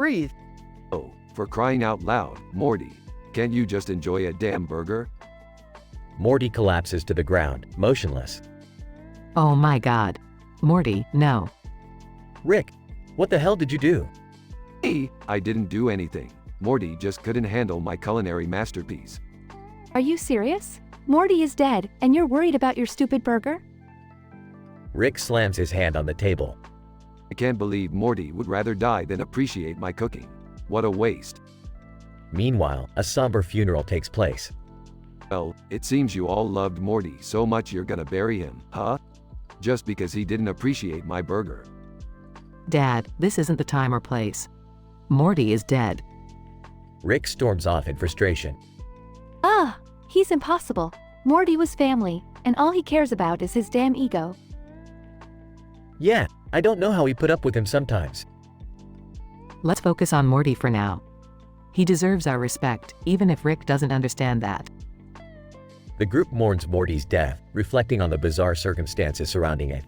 Breathe. Oh, for crying out loud, Morty. Can't you just enjoy a damn burger? Morty collapses to the ground, motionless. Oh my god. Morty, no. Rick, what the hell did you do? Hey, I didn't do anything. Morty just couldn't handle my culinary masterpiece. Are you serious? Morty is dead, and you're worried about your stupid burger? Rick slams his hand on the table. I can't believe Morty would rather die than appreciate my cooking. What a waste. Meanwhile, a somber funeral takes place. Well, it seems you all loved Morty so much you're gonna bury him, huh? Just because he didn't appreciate my burger. Dad, this isn't the time or place. Morty is dead. Rick storms off in frustration. Ah, he's impossible. Morty was family, and all he cares about is his damn ego. Yeah, I don't know how we put up with him sometimes. Let's focus on Morty for now. He deserves our respect, even if Rick doesn't understand that. The group mourns Morty's death, reflecting on the bizarre circumstances surrounding it.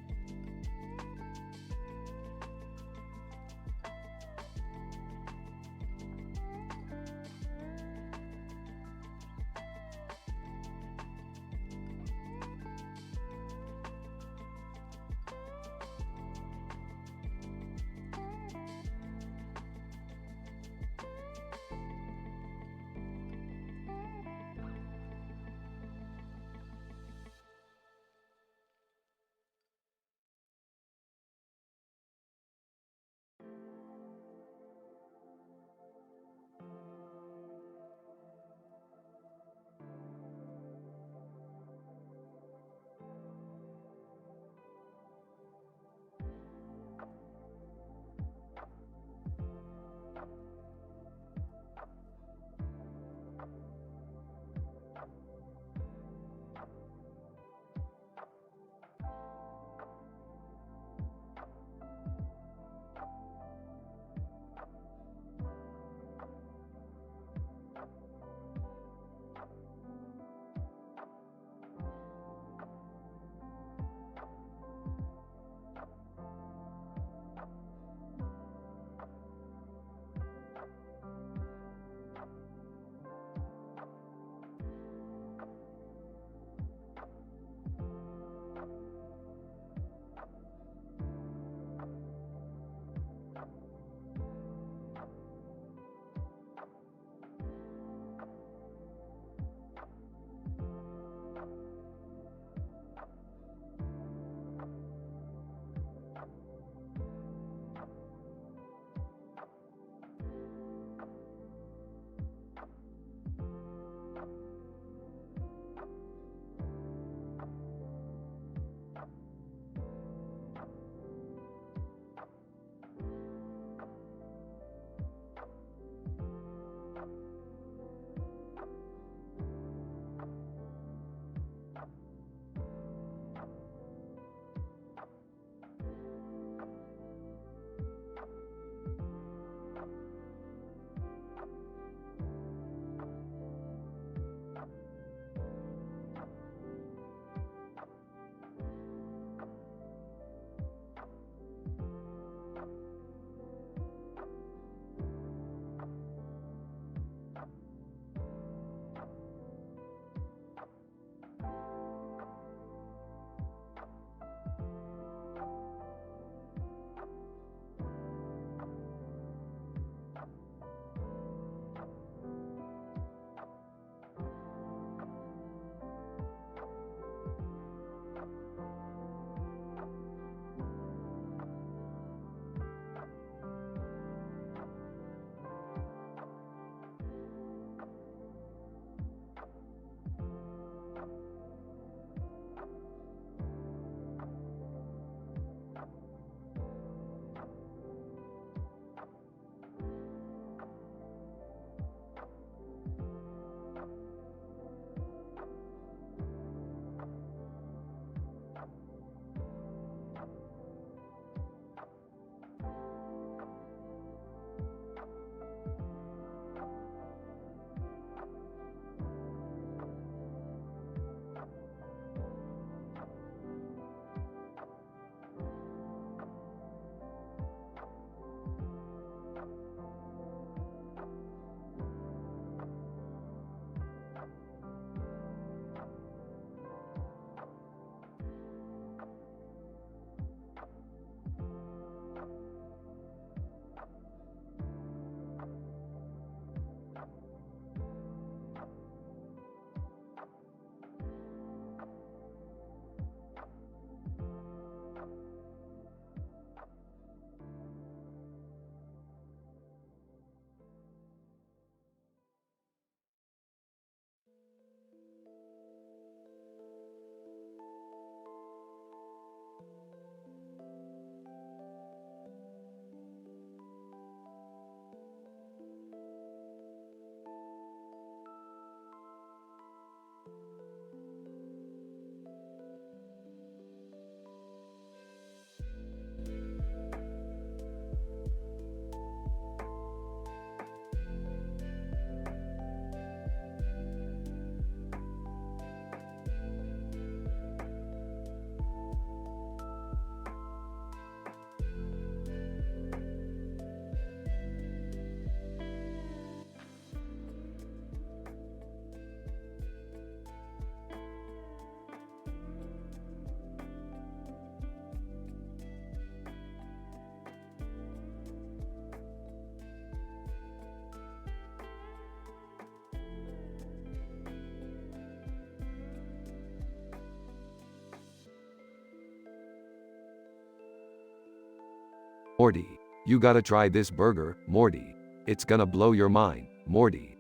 Morty, you gotta try this burger, Morty. It's gonna blow your mind, Morty.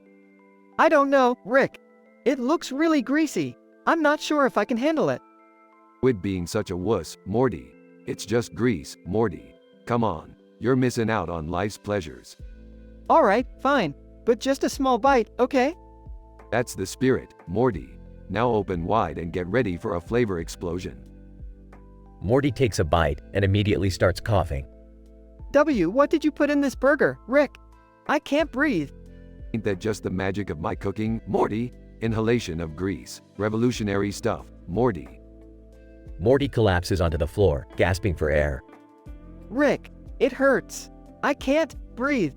I don't know, Rick. It looks really greasy. I'm not sure if I can handle it. Quit being such a wuss, Morty. It's just grease, Morty. Come on, you're missing out on life's pleasures. Alright, fine. But just a small bite, okay? That's the spirit, Morty. Now open wide and get ready for a flavor explosion. Morty takes a bite and immediately starts coughing. What did you put in this burger, Rick? I can't breathe. Ain't that just the magic of my cooking, Morty? Inhalation of grease. Revolutionary stuff, Morty. Morty collapses onto the floor, gasping for air. Rick, it hurts. I can't breathe.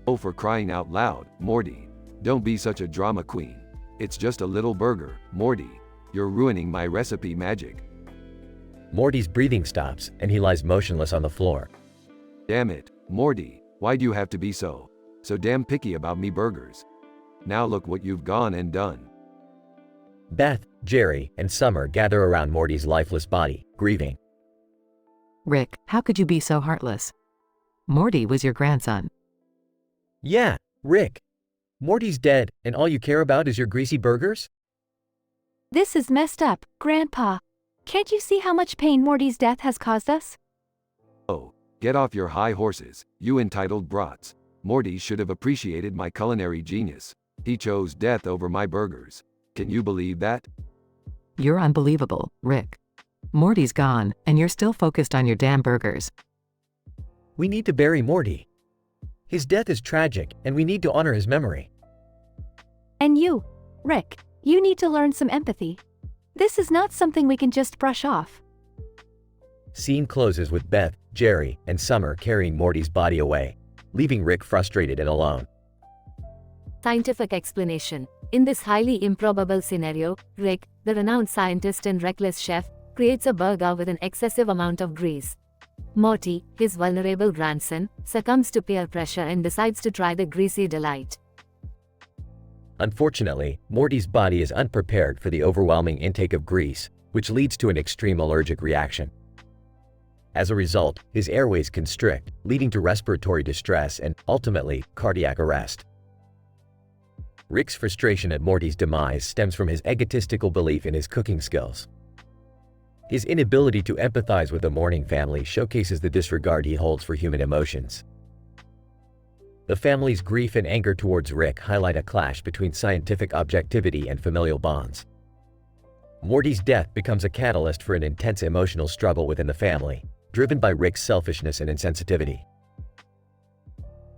Oh, for crying out loud, Morty. Don't be such a drama queen. It's just a little burger, Morty. You're ruining my recipe magic. Morty's breathing stops, and he lies motionless on the floor. Damn it, Morty. Why do you have to be so damn picky about me burgers? Now look what you've gone and done. Beth, Jerry, and Summer gather around Morty's lifeless body, grieving. Rick, how could you be so heartless? Morty was your grandson. Yeah, Rick. Morty's dead, and all you care about is your greasy burgers? This is messed up, Grandpa. Can't you see how much pain Morty's death has caused us? Oh, get off your high horses, you entitled brats. Morty should have appreciated my culinary genius. He chose death over my burgers. Can you believe that? You're unbelievable, Rick. Morty's gone, and you're still focused on your damn burgers. We need to bury Morty. His death is tragic, and we need to honor his memory. And you, Rick, you need to learn some empathy. This is not something we can just brush off. Scene closes with Beth, Jerry, and Summer carrying Morty's body away, leaving Rick frustrated and alone. Scientific explanation. In this highly improbable scenario, Rick, the renowned scientist and reckless chef, creates a burger with an excessive amount of grease. Morty, his vulnerable grandson, succumbs to peer pressure and decides to try the greasy delight. Unfortunately, Morty's body is unprepared for the overwhelming intake of grease, which leads to an extreme allergic reaction. As a result, his airways constrict, leading to respiratory distress and, ultimately, cardiac arrest. Rick's frustration at Morty's demise stems from his egotistical belief in his cooking skills. His inability to empathize with the mourning family showcases the disregard he holds for human emotions. The family's grief and anger towards Rick highlight a clash between scientific objectivity and familial bonds. Morty's death becomes a catalyst for an intense emotional struggle within the family, driven by Rick's selfishness and insensitivity.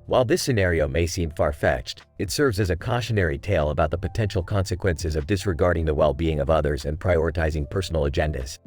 While this scenario may seem far-fetched, it serves as a cautionary tale about the potential consequences of disregarding the well-being of others and prioritizing personal agendas.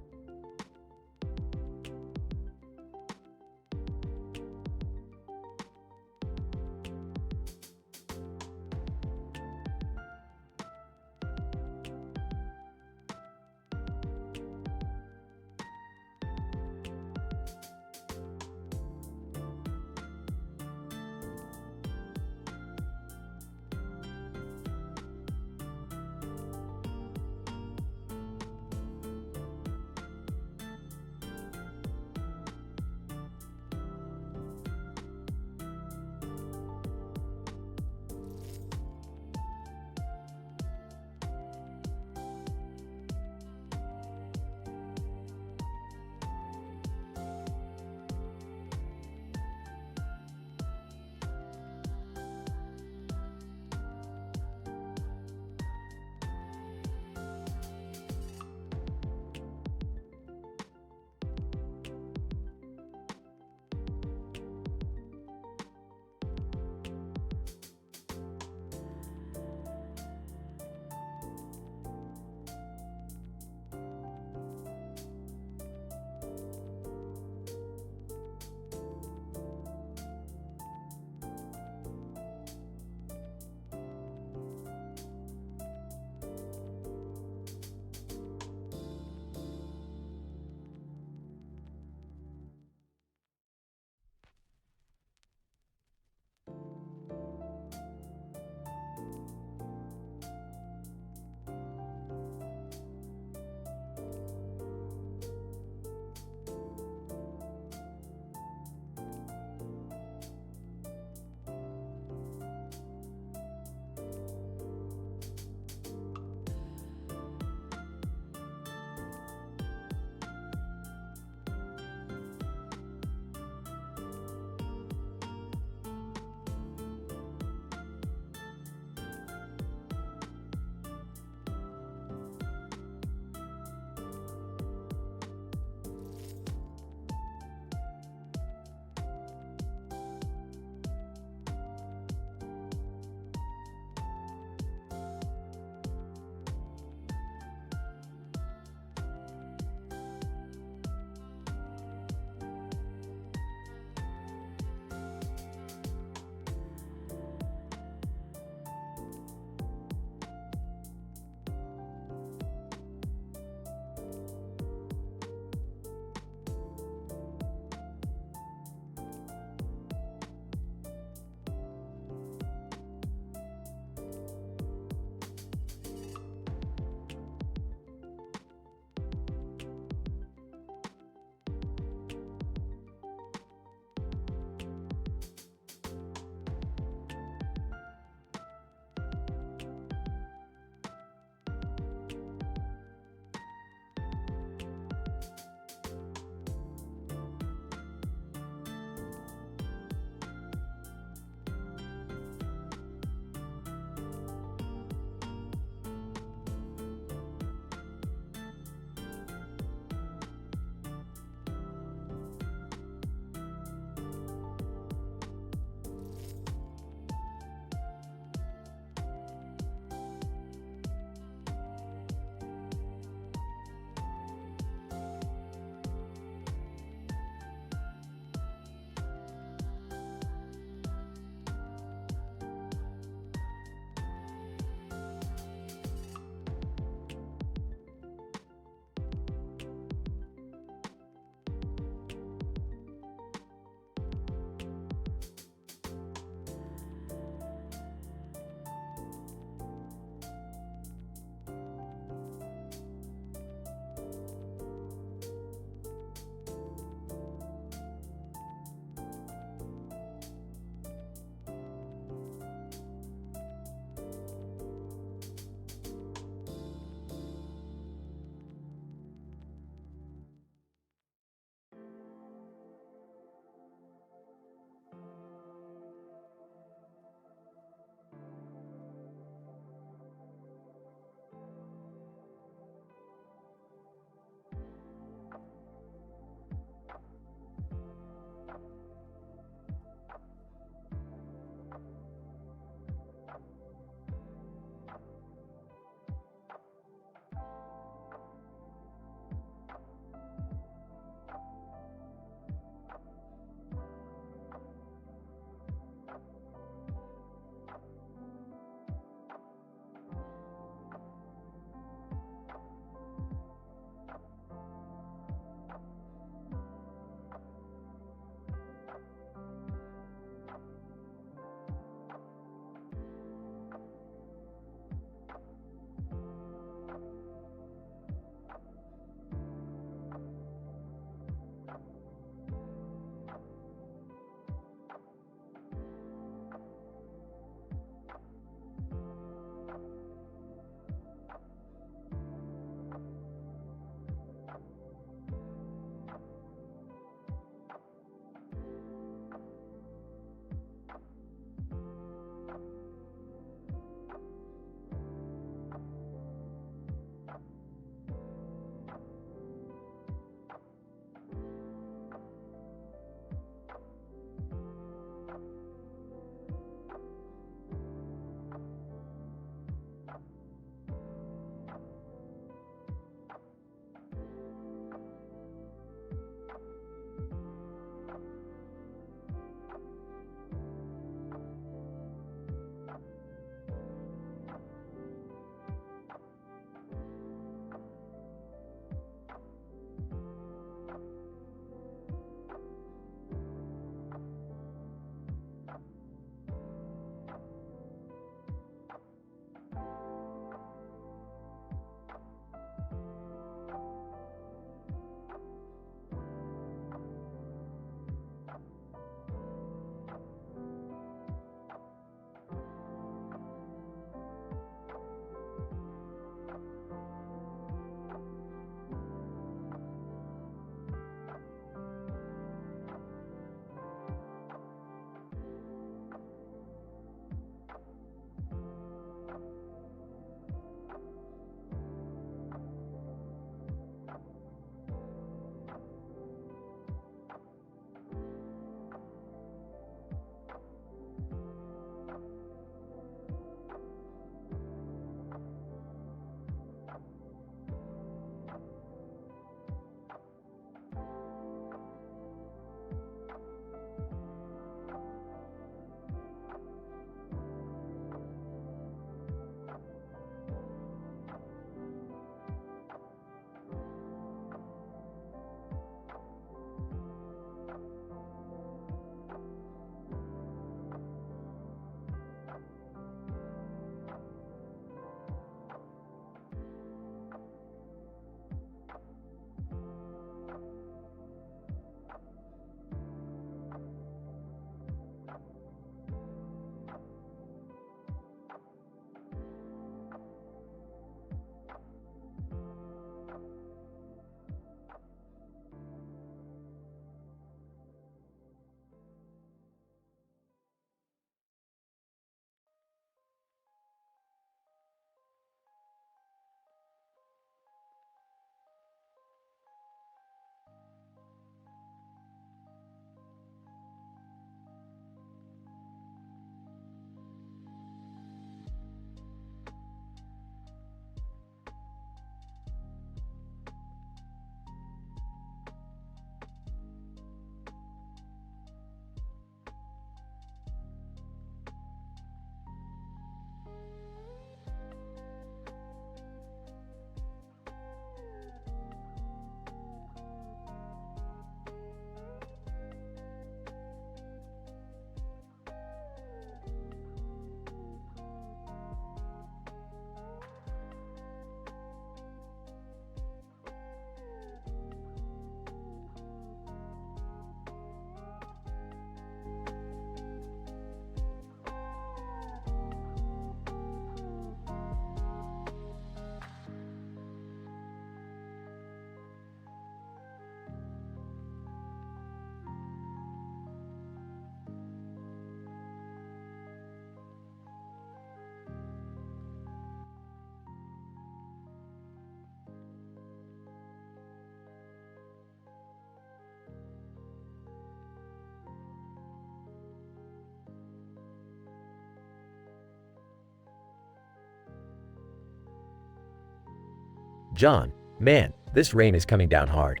John, man, this rain is coming down hard.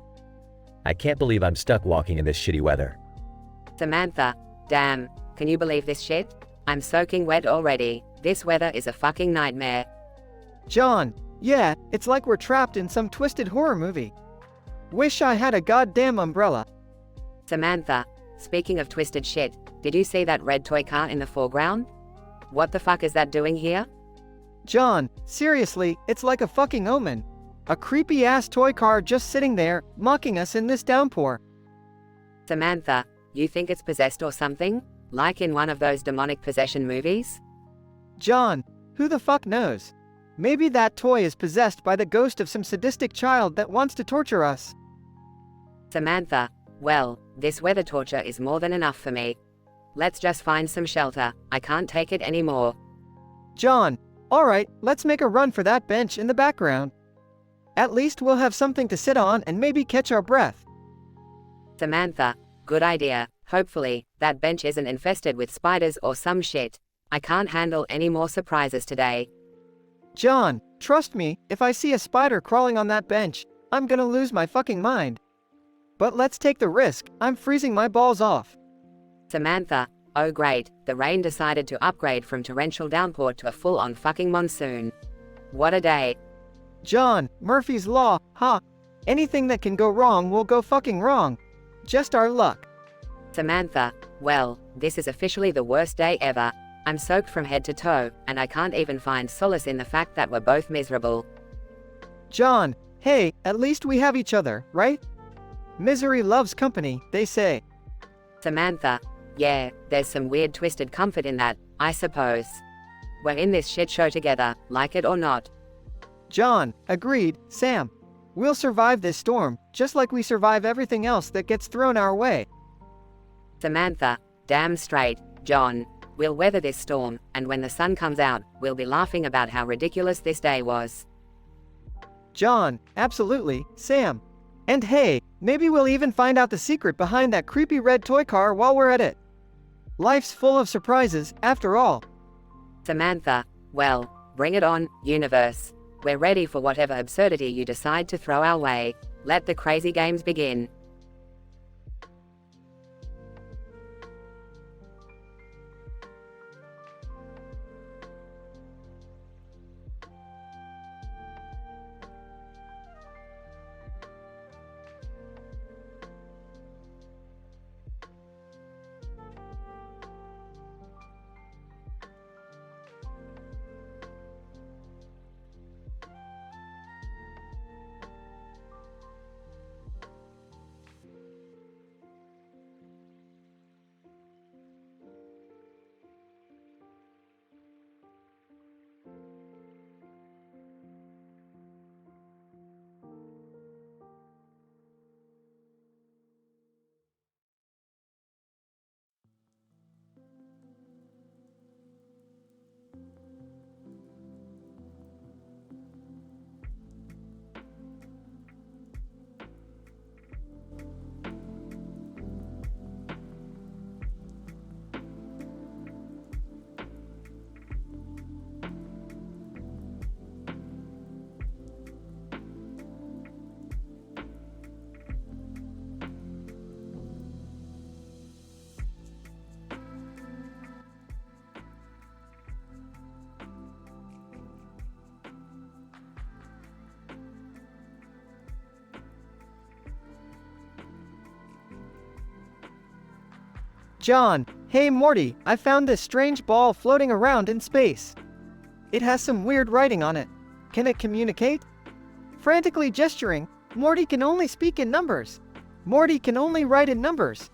I can't believe I'm stuck walking in this shitty weather. Samantha, damn, can you believe this shit? I'm soaking wet already. This weather is a fucking nightmare. John, yeah, it's like we're trapped in some twisted horror movie. Wish I had a goddamn umbrella. Samantha, speaking of twisted shit, did you see that red toy car in the foreground? What the fuck is that doing here? John, seriously, it's like a fucking omen. A creepy-ass toy car just sitting there, mocking us in this downpour. Samantha, you think it's possessed or something? Like in one of those demonic possession movies? John, who the fuck knows? Maybe that toy is possessed by the ghost of some sadistic child that wants to torture us. Samantha, well, this weather torture is more than enough for me. Let's just find some shelter. I can't take it anymore. John, alright, let's make a run for that bench in the background. At least we'll have something to sit on and maybe catch our breath. Samantha, good idea. Hopefully, that bench isn't infested with spiders or some shit. I can't handle any more surprises today. John, trust me, if I see a spider crawling on that bench, I'm gonna lose my fucking mind. But let's take the risk, I'm freezing my balls off. Samantha, oh great, the rain decided to upgrade from torrential downpour to a full-on fucking monsoon. What a day. John, Murphy's Law, ha. Anything that can go wrong will go fucking wrong. Just our luck. Samantha, well, this is officially the worst day ever. I'm soaked from head to toe, and I can't even find solace in the fact that we're both miserable. John, hey, at least we have each other, right? Misery loves company, they say. Samantha, yeah, there's some weird twisted comfort in that, I suppose. We're in this shit show together, like it or not. John, agreed, Sam. We'll survive this storm, just like we survive everything else that gets thrown our way. Samantha, damn straight, John. We'll weather this storm, and when the sun comes out, we'll be laughing about how ridiculous this day was. John, absolutely, Sam. And hey, maybe we'll even find out the secret behind that creepy red toy car while we're at it. Life's full of surprises, after all. Samantha, well, bring it on, universe. We're ready for whatever absurdity you decide to throw our way. Let the crazy games begin. John, hey Morty, I found this strange ball floating around in space. It has some weird writing on it. Can it communicate? Frantically gesturing, Morty can only speak in numbers. Morty can only write in numbers.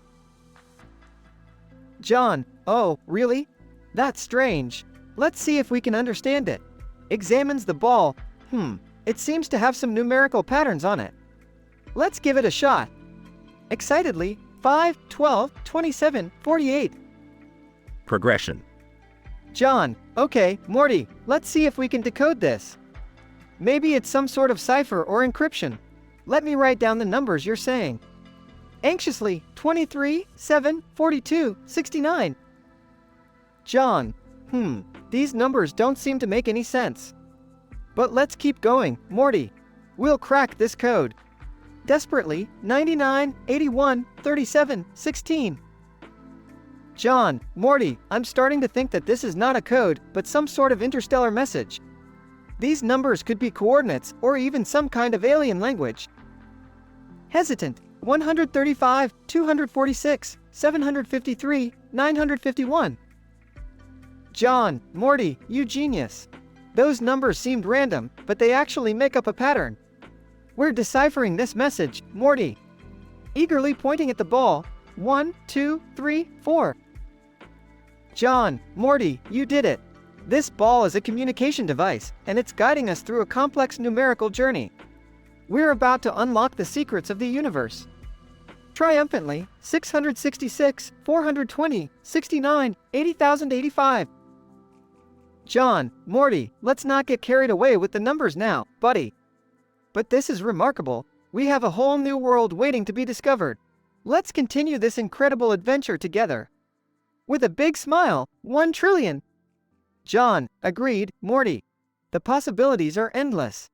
John, oh, really? That's strange. Let's see if we can understand it. Examines the ball. It seems to have some numerical patterns on it. Let's give it a shot. Excitedly, 5, 12, 27, 48. Progression. John, okay, Morty, let's see if we can decode this. Maybe it's some sort of cipher or encryption. Let me write down the numbers you're saying. Anxiously, 23, 7, 42, 69. John, these numbers don't seem to make any sense. But let's keep going, Morty. We'll crack this code. Desperately, 99, 81, 37, 16. John, Morty, I'm starting to think that this is not a code, but some sort of interstellar message. These numbers could be coordinates, or even some kind of alien language. Hesitant, 135, 246, 753, 951. John, Morty, you genius. Those numbers seemed random, but they actually make up a pattern. We're deciphering this message, Morty. Eagerly pointing at the ball, 1, 2, 3, 4. John, Morty, you did it. This ball is a communication device, and it's guiding us through a complex numerical journey. We're about to unlock the secrets of the universe. Triumphantly, 666, 420, 69, 80,085. John, Morty, let's not get carried away with the numbers now, buddy. But this is remarkable. We have a whole new world waiting to be discovered. Let's continue this incredible adventure together. With a big smile, 1 trillion. John, agreed, Morty. The possibilities are endless.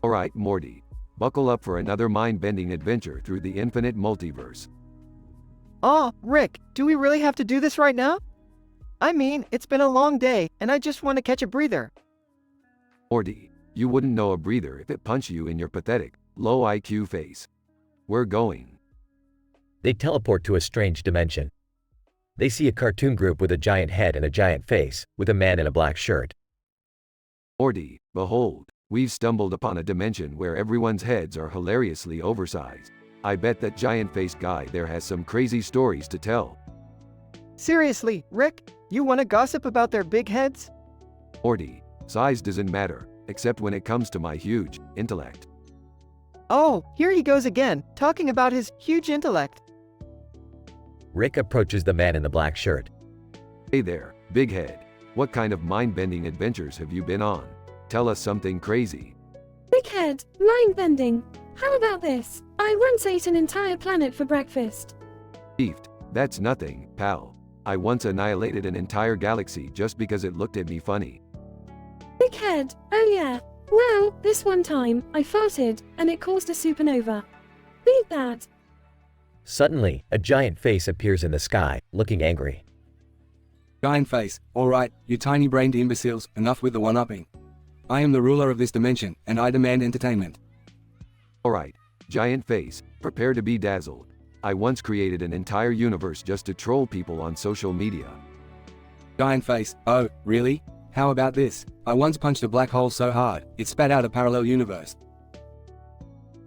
Alright, Morty. Buckle up for another mind-bending adventure through the infinite multiverse. Aw, Rick, do we really have to do this right now? I mean, it's been a long day, and I just want to catch a breather. Morty, you wouldn't know a breather if it punched you in your pathetic, low IQ face. We're going. They teleport to a strange dimension. They see a cartoon group with a giant head and a giant face, with a man in a black shirt. Morty, behold, we've stumbled upon a dimension where everyone's heads are hilariously oversized. I bet that giant-faced guy there has some crazy stories to tell. Seriously, Rick, you want to gossip about their big heads? Morty, size doesn't matter, except when it comes to my huge intellect. Oh, here he goes again, talking about his huge intellect. Rick approaches the man in the black shirt. Hey there, big head. What kind of mind-bending adventures have you been on? Tell us something crazy. Big head, mind bending. How about this? I once ate an entire planet for breakfast. Beefed. That's nothing, pal. I once annihilated an entire galaxy just because it looked at me funny. Big head. Oh yeah. Well, this one time, I farted, and it caused a supernova. Beat that. Suddenly, a giant face appears in the sky, looking angry. Giant face. Alright, you tiny-brained imbeciles, enough with the one-upping. I am the ruler of this dimension, and I demand entertainment. Alright, giant face, prepare to be dazzled. I once created an entire universe just to troll people on social media. Giant face. Oh, really? How about this? I once punched a black hole so hard, it spat out a parallel universe.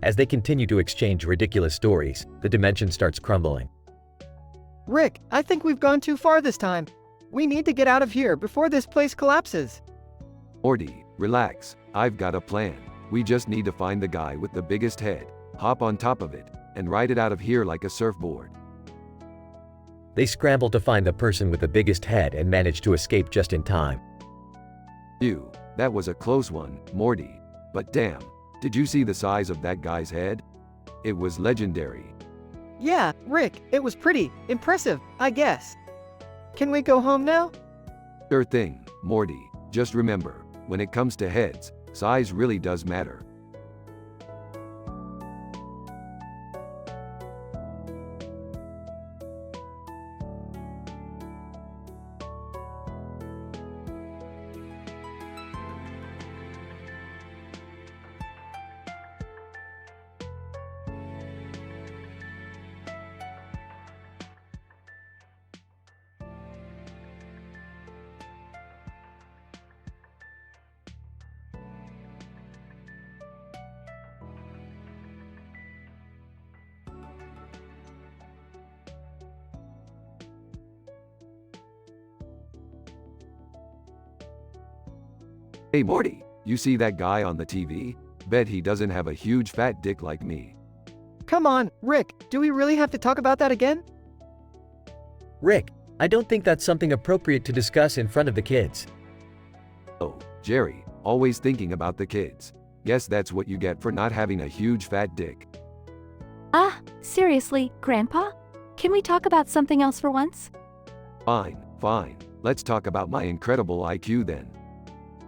As they continue to exchange ridiculous stories, the dimension starts crumbling. Rick, I think we've gone too far this time. We need to get out of here before this place collapses. Morty, relax. I've got a plan. We just need to find the guy with the biggest head, hop on top of it, and ride it out of here like a surfboard. They scramble to find the person with the biggest head and manage to escape just in time. Phew, that was a close one, Morty. But damn, did you see the size of that guy's head? It was legendary. Yeah, Rick, it was pretty impressive, I guess. Can we go home now? Sure thing, Morty. Just remember, when it comes to heads, size really does matter. Hey Morty, you see that guy on the TV? Bet he doesn't have a huge fat dick like me. Come on, Rick, do we really have to talk about that again? Rick, I don't think that's something appropriate to discuss in front of the kids. Oh, Jerry, always thinking about the kids. Guess that's what you get for not having a huge fat dick. Ah, seriously, Grandpa? Can we talk about something else for once? Fine, fine. Let's talk about my incredible IQ then.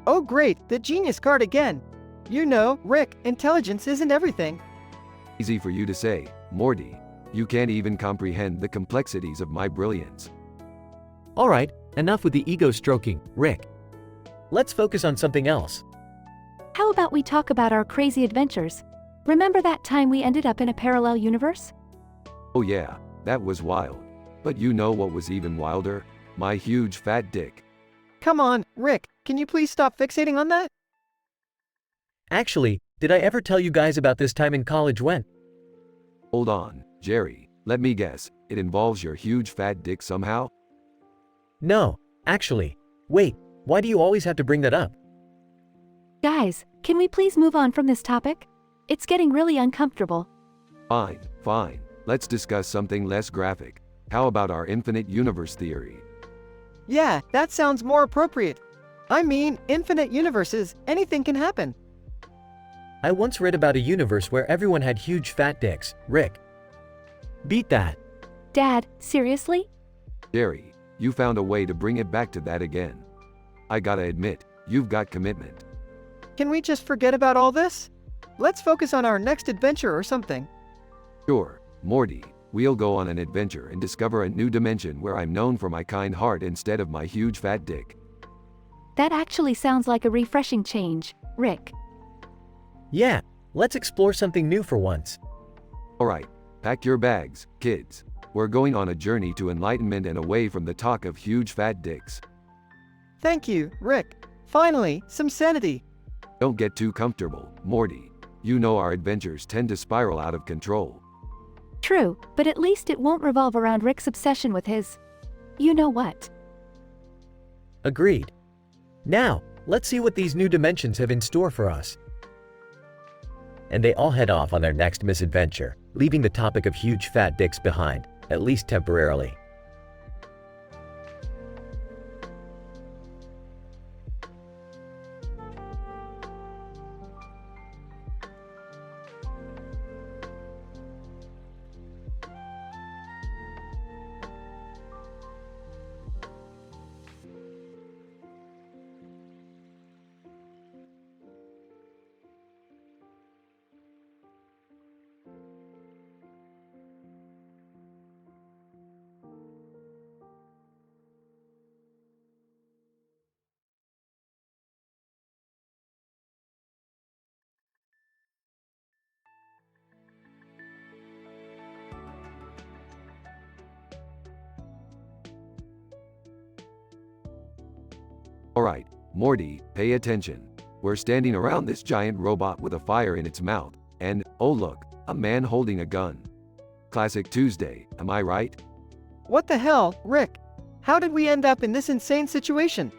Oh great, the genius card again. You know, Rick, intelligence isn't everything. Easy for you to say, Morty. You can't even comprehend the complexities of my brilliance. Alright, enough with the ego stroking, Rick. Let's focus on something else. How about we talk about our crazy adventures? Remember that time we ended up in a parallel universe? Oh yeah, that was wild. But you know what was even wilder? My huge fat dick. Come on, Rick, can you please stop fixating on that? Actually, did I ever tell you guys about this time in college when? Hold on, Jerry. Let me guess. It involves your huge fat dick somehow? No, actually. Wait, why do you always have to bring that up? Guys, can we please move on from this topic? It's getting really uncomfortable. Fine, fine. Let's discuss something less graphic. How about our infinite universe theory? Yeah, that sounds more appropriate. I mean, infinite universes, anything can happen. I once read about a universe where everyone had huge fat dicks, Rick. Beat that. Dad, seriously? Jerry, you found a way to bring it back to that again. I gotta admit, you've got commitment. Can we just forget about all this? Let's focus on our next adventure or something. Sure, Morty. We'll go on an adventure and discover a new dimension where I'm known for my kind heart instead of my huge fat dick. That actually sounds like a refreshing change, Rick. Yeah, let's explore something new for once. Alright, pack your bags, kids. We're going on a journey to enlightenment and away from the talk of huge fat dicks. Thank you, Rick. Finally, some sanity. Don't get too comfortable, Morty. You know our adventures tend to spiral out of control. True, but at least it won't revolve around Rick's obsession with his... you know what. Agreed. Now, let's see what these new dimensions have in store for us. And they all head off on their next misadventure, leaving the topic of huge fat dicks behind, at least temporarily. Alright, Morty, pay attention. We're standing around this giant robot with a fire in its mouth, and, oh look, a man holding a gun. Classic Tuesday, am I right? What the hell, Rick? How did we end up in this insane situation?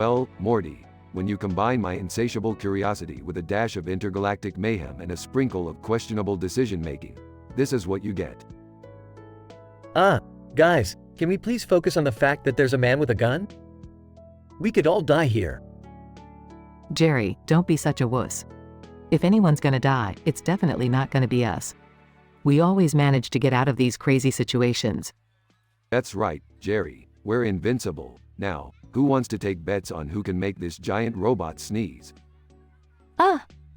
Well, Morty, when you combine my insatiable curiosity with a dash of intergalactic mayhem and a sprinkle of questionable decision-making, this is what you get. Guys, can we please focus on the fact that there's a man with a gun? We could all die here. Jerry, don't be such a wuss. If anyone's gonna die, it's definitely not gonna be us. We always manage to get out of these crazy situations. That's right, Jerry, we're invincible. Now, who wants to take bets on who can make this giant robot sneeze?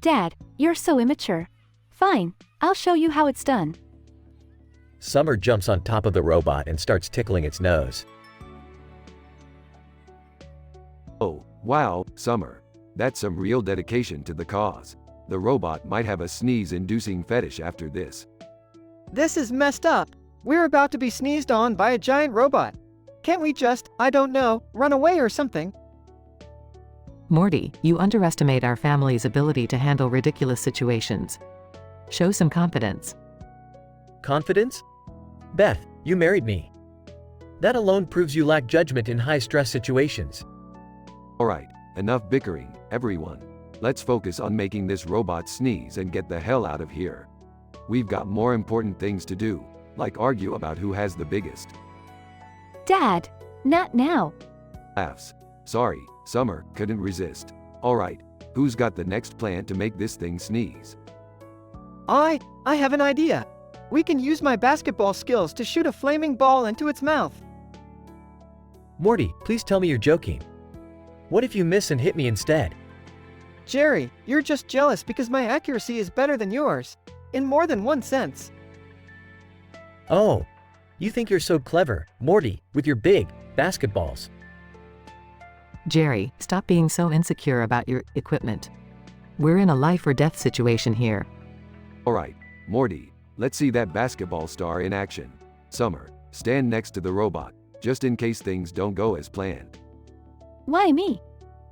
Dad, you're so immature. Fine, I'll show you how it's done. Summer jumps on top of the robot and starts tickling its nose. Oh, wow, Summer. That's some real dedication to the cause. The robot might have a sneeze-inducing fetish after this. This is messed up. We're about to be sneezed on by a giant robot. Can't we just, I don't know, run away or something? Morty, you underestimate our family's ability to handle ridiculous situations. Show some confidence. Confidence? Beth, you married me. That alone proves you lack judgment in high-stress situations. Alright, enough bickering, everyone. Let's focus on making this robot sneeze and get the hell out of here. We've got more important things to do, like argue about who has the biggest. Dad, not now. Laughs. Sorry, Summer, couldn't resist. Alright, who's got the next plan to make this thing sneeze? I have an idea. We can use my basketball skills to shoot a flaming ball into its mouth. Morty, please tell me you're joking. What if you miss and hit me instead? Jerry, you're just jealous because my accuracy is better than yours. In more than one sense. Oh, you think you're so clever, Morty, with your big basketballs. Jerry, stop being so insecure about your equipment. We're in a life or death situation here. Alright, Morty, let's see that basketball star in action. Summer, stand next to the robot, just in case things don't go as planned. Why me?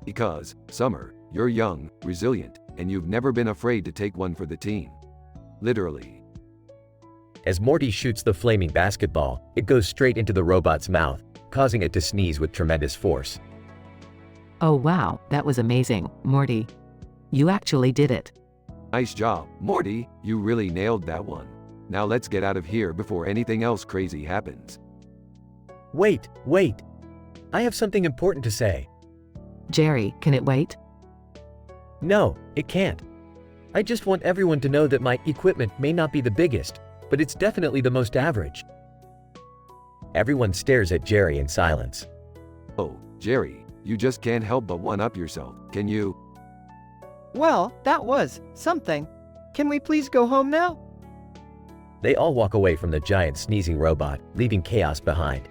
Because, Summer, you're young, resilient, and you've never been afraid to take one for the team. Literally. As Morty shoots the flaming basketball, it goes straight into the robot's mouth, causing it to sneeze with tremendous force. Oh wow, that was amazing, Morty. You actually did it. Nice job, Morty, you really nailed that one. Now let's get out of here before anything else crazy happens. Wait. I have something important to say. Jerry, can it wait? No, it can't. I just want everyone to know that my equipment may not be the biggest, but it's definitely the most average. Everyone stares at Jerry in silence. Oh, Jerry, you just can't help but one-up yourself, can you? Well, that was something. Can we please go home now? They all walk away from the giant sneezing robot, leaving chaos behind.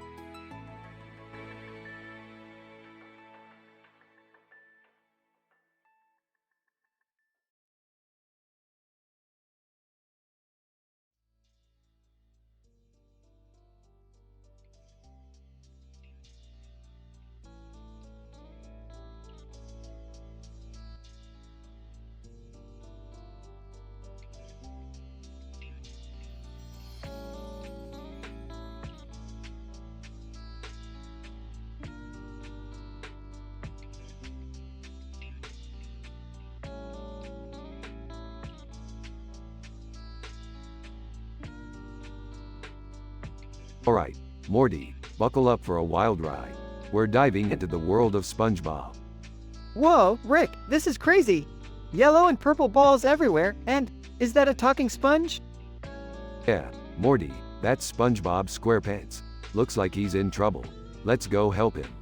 Alright, Morty, buckle up for a wild ride. We're diving into the world of SpongeBob. Whoa, Rick, this is crazy. Yellow and purple balls everywhere, and is that a talking sponge? Yeah, Morty, that's SpongeBob SquarePants. Looks like he's in trouble. Let's go help him.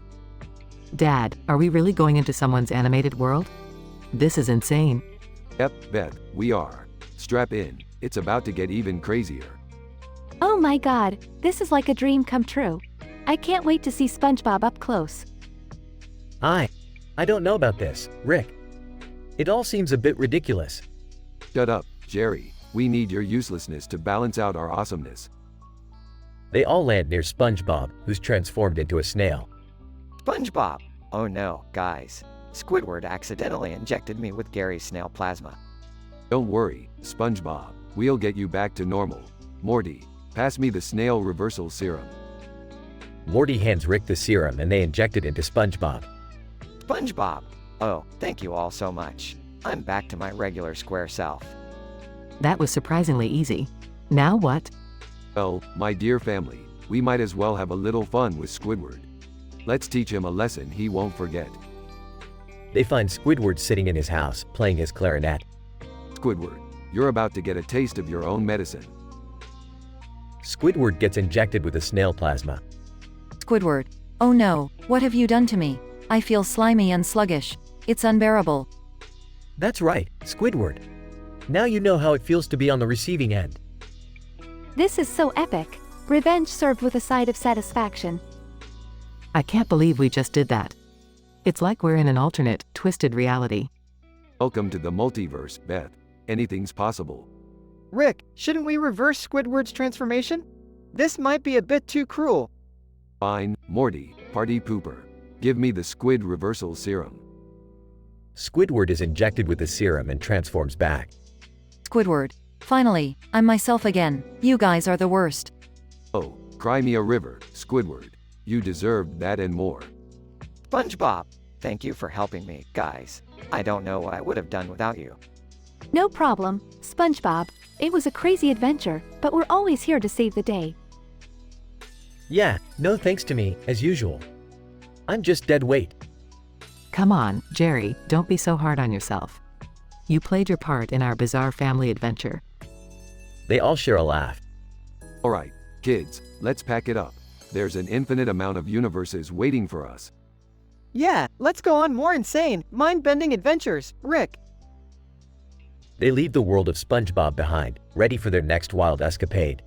Dad, are we really going into someone's animated world? This is insane. Yep, Beth, we are. Strap in, it's about to get even crazier. Oh my god, this is like a dream come true. I can't wait to see SpongeBob up close. I don't know about this, Rick. It all seems a bit ridiculous. Shut up, Jerry. We need your uselessness to balance out our awesomeness. They all land near SpongeBob, who's transformed into a snail. SpongeBob, Oh no, guys. Squidward accidentally injected me with Gary's snail plasma. Don't worry, SpongeBob. We'll get you back to normal. Morty, pass me the snail reversal serum. Morty hands Rick the serum and they inject it into SpongeBob. SpongeBob! Oh, thank you all so much. I'm back to my regular square self. That was surprisingly easy. Now what? Well, my dear family, we might as well have a little fun with Squidward. Let's teach him a lesson he won't forget. They find Squidward sitting in his house, playing his clarinet. Squidward, you're about to get a taste of your own medicine. Squidward gets injected with the snail plasma. Squidward. Oh no, what have you done to me? I feel slimy and sluggish. It's unbearable. That's right, Squidward. Now you know how it feels to be on the receiving end. This is so epic. Revenge served with a side of satisfaction. I can't believe we just did that. It's like we're in an alternate, twisted reality. Welcome to the multiverse, Beth. Anything's possible. Rick, shouldn't we reverse Squidward's transformation? This might be a bit too cruel. Fine, Morty, party pooper. Give me the squid reversal serum. Squidward is injected with the serum and transforms back. Squidward. Finally, I'm myself again. You guys are the worst. Oh, cry me a river, Squidward. You deserved that and more. SpongeBob, thank you for helping me, guys. I don't know what I would have done without you. No problem, SpongeBob. It was a crazy adventure, but we're always here to save the day. Yeah, no thanks to me, as usual. I'm just dead weight. Come on, Jerry, don't be so hard on yourself. You played your part in our bizarre family adventure. They all share a laugh. Alright, kids, let's pack it up. There's an infinite amount of universes waiting for us. Yeah, let's go on more insane, mind-bending adventures, Rick. They leave the world of SpongeBob behind, ready for their next wild escapade.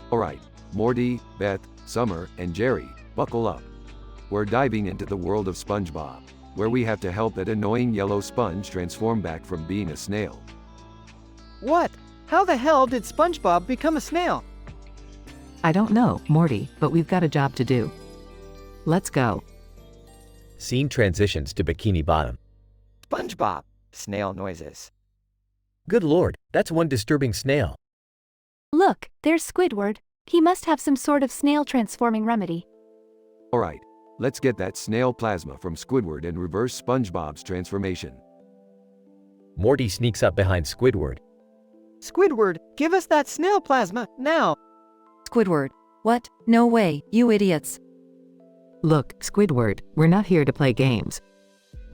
Alright, Morty, Beth, Summer, and Jerry, buckle up. We're diving into the world of SpongeBob, where we have to help that annoying yellow sponge transform back from being a snail. What? How the hell did SpongeBob become a snail? I don't know, Morty, but we've got a job to do. Let's go. Scene transitions to Bikini Bottom. SpongeBob. Snail noises. Good lord, that's one disturbing snail. Look, there's Squidward. He must have some sort of snail transforming remedy. Alright, let's get that snail plasma from Squidward and reverse SpongeBob's transformation. Morty sneaks up behind Squidward. Squidward, give us that snail plasma, now! Squidward. What? No way, you idiots. Look, Squidward, we're not here to play games.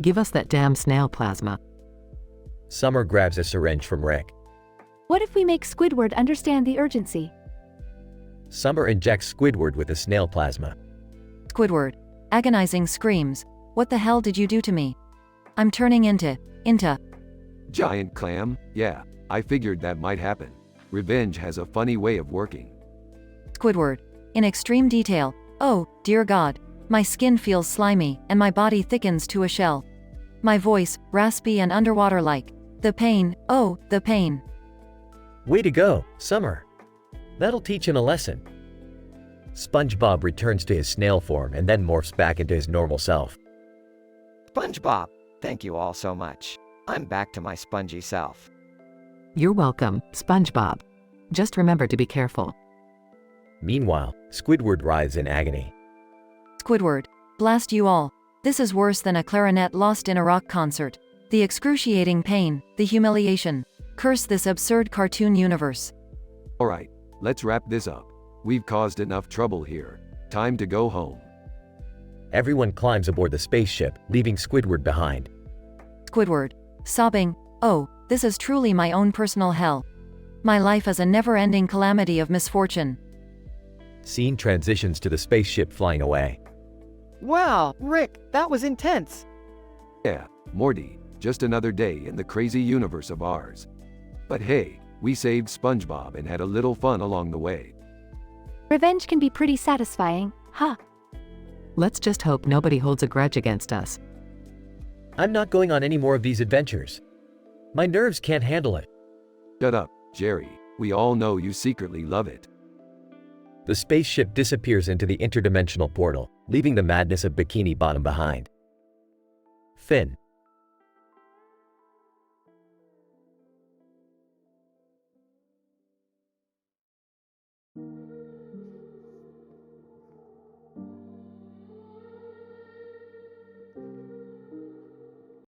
Give us that damn snail plasma. Summer grabs a syringe from Rick. What if we make Squidward understand the urgency? Summer injects Squidward with the snail plasma. Squidward. Agonizing screams. What the hell did you do to me? I'm turning into. Giant clam? Yeah, I figured that might happen. Revenge has a funny way of working. Squidward. In extreme detail. Oh, dear God. My skin feels slimy, and my body thickens to a shell. My voice, raspy and underwater-like. The pain, oh, the pain. Way to go, Summer. That'll teach him a lesson. SpongeBob returns to his snail form and then morphs back into his normal self. SpongeBob, thank you all so much. I'm back to my spongy self. You're welcome, SpongeBob. Just remember to be careful. Meanwhile, Squidward writhes in agony. Squidward. Blast you all. This is worse than a clarinet lost in a rock concert. The excruciating pain, the humiliation. Curse this absurd cartoon universe. Alright, let's wrap this up. We've caused enough trouble here. Time to go home. everyone climbs aboard the spaceship, leaving Squidward behind. Squidward, sobbing, "Oh, this is truly my own personal hell. My life is a never-ending calamity of misfortune." Scene transitions to the spaceship flying away. Wow, Rick, that was intense. Yeah, Morty, just another day in the crazy universe of ours. But hey, we saved SpongeBob and had a little fun along the way. Revenge can be pretty satisfying, huh? Let's just hope nobody holds a grudge against us. I'm not going on any more of these adventures. My nerves can't handle it. Shut up, Jerry. We all know you secretly love it. The spaceship disappears into the interdimensional portal, leaving the madness of Bikini Bottom behind. Finn,